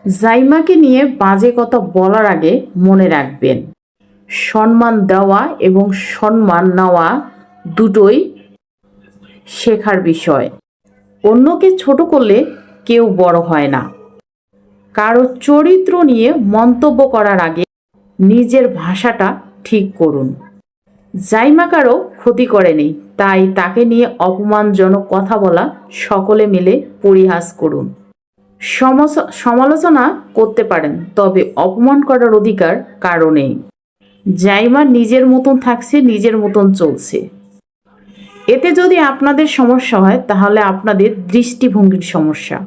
জাইমাকে নিয়ে বাজে কথা বলার আগে মনে রাখবেন, সম্মান দেওয়া এবং সম্মান নেওয়া দুটোই শেখার বিষয়। অন্যকে ছোট করলে কেউ বড় হয় না। কারো চরিত্র নিয়ে মন্তব্য করার আগে নিজের ভাষাটা ঠিক করুন। জাইমা কারো ক্ষতি করেনি, তাই তাকে নিয়ে অপমানজনক কথা বলা সকলে মিলে পরিহাস করুন। সমালোচনা করতে পারেন, তবে অপমান করার অধিকার কারো নেই। জাইমা নিজের মতন থাকছে, নিজের মতন চলছে। এতে যদি আপনাদের সমস্যা হয় তাহলে আপনাদের দৃষ্টিভঙ্গির সমস্যা।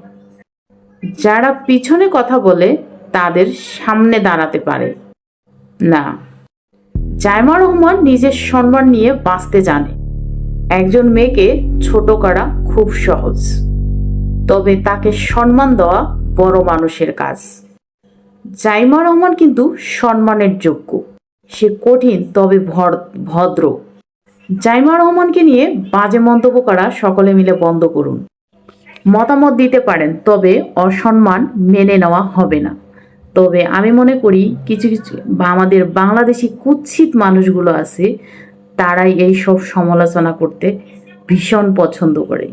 যারা পিছনে কথা বলে তাদের সামনে দাঁড়াতে পারে না। জাইমা রহমান নিজের সম্মান নিয়ে বাঁচতে জানে। একজন মেয়েকে ছোট করা খুব সহজ, তবে তাকে সম্মান দেওয়া বড় মানুষের কাজ। জাইমা রহমান কিন্তু সম্মানের যোগ্য। সে কঠিন তবে ভদ্র। জাইমা রহমানকে নিয়ে বাজে মন্তব্য করা সকলে মিলে বন্ধ করুন। মতামত দিতে পারেন, তবে অসম্মান মেনে নেওয়া হবে না। তবে আমি মনে করি কিছু কিছু আমাদের বাংলাদেশি কুৎসিত মানুষগুলো আছে, তারাই এই সব সমালোচনা করতে ভীষণ পছন্দ করে।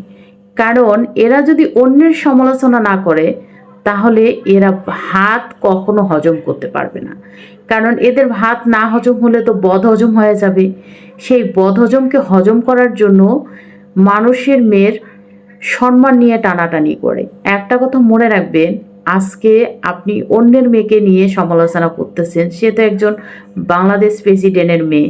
কারণ এরা যদি অন্যের সমালোচনা না করে তাহলে এরা ভাত কখনো হজম করতে পারবে না। কারণ এদের ভাত না হজম হলে তো বদ হজম হয়ে যাবে। সেই বদ হজমকে হজম করার জন্য মানুষের মেয়ের সম্মান নিয়ে টানাটানি করে। একটা কথা মনে রাখবেন, আজকে আপনি অন্যের মেয়েকে নিয়ে সমালোচনা করতেছেন, সে তো একজন বাংলাদেশ প্রেসিডেন্টের মেয়ে।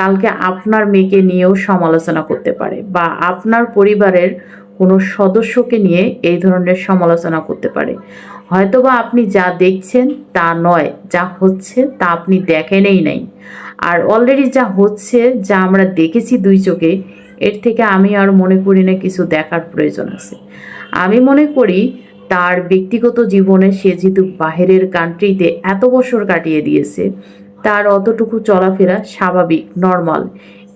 কালকে আপনার মেয়েকে নিয়েও সমালোচনা করতে পারে, বা আপনার পরিবারের কোনো সদস্যকে নিয়ে এই ধরনের সমালোচনা করতে পারে। হয়তোবা আপনি যা দেখছেন তা নয়, যা হচ্ছে তা আপনি দেখেনই নাই। আর অলরেডি যা হচ্ছে, যা আমরা দেখেছি দুই চোখে, এর থেকে আমি আর মনে করি না কিছু দেখার প্রয়োজন আছে। আমি মনে করি তার ব্যক্তিগত জীবনে সে যেহেতু বাহিরের কান্ট্রিতে এত বছর কাটিয়ে দিয়েছে, তার অতটুকু চলাফেরা স্বাভাবিক, নর্মাল।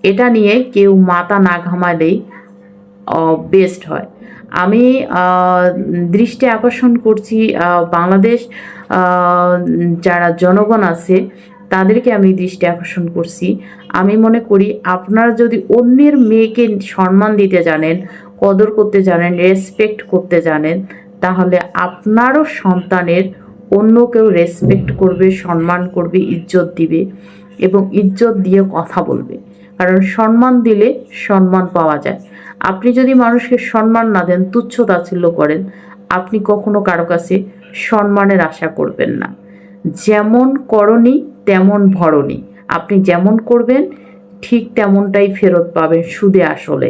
এটা নিয়ে কেউ মাথা না ঘামালেই বেস্ট হয়। আমি দৃষ্টি আকর্ষণ করছি বাংলাদেশ যারা জনগণ আছে তাদেরকে আমি দৃষ্টি আকর্ষণ করছি। আমি মনে করি আপনারা যদি অন্যের মেয়েকে সম্মান দিতে জানেন, কদর করতে জানেন, রেসপেক্ট করতে জানেন, তাহলে আপনারও সন্তানের অন্য কেউ রেসপেক্ট করবে, সম্মান করবে, ইজ্জত দিবে এবং ইজ্জত দিয়ে কথা বলবে। কারণ সম্মান দিলে সম্মান পাওয়া যায়। আপনি যদি মানুষকে সম্মান না দেন, তুচ্ছ তাচ্ছিল্য করেন, আপনি কখনো কারো কাছে সম্মানের আশা করবেন না। যেমন করনি তেমন ভরণী। আপনি যেমন করবেন ঠিক তেমনটাই ফেরত পাবেন সুদে আসলে।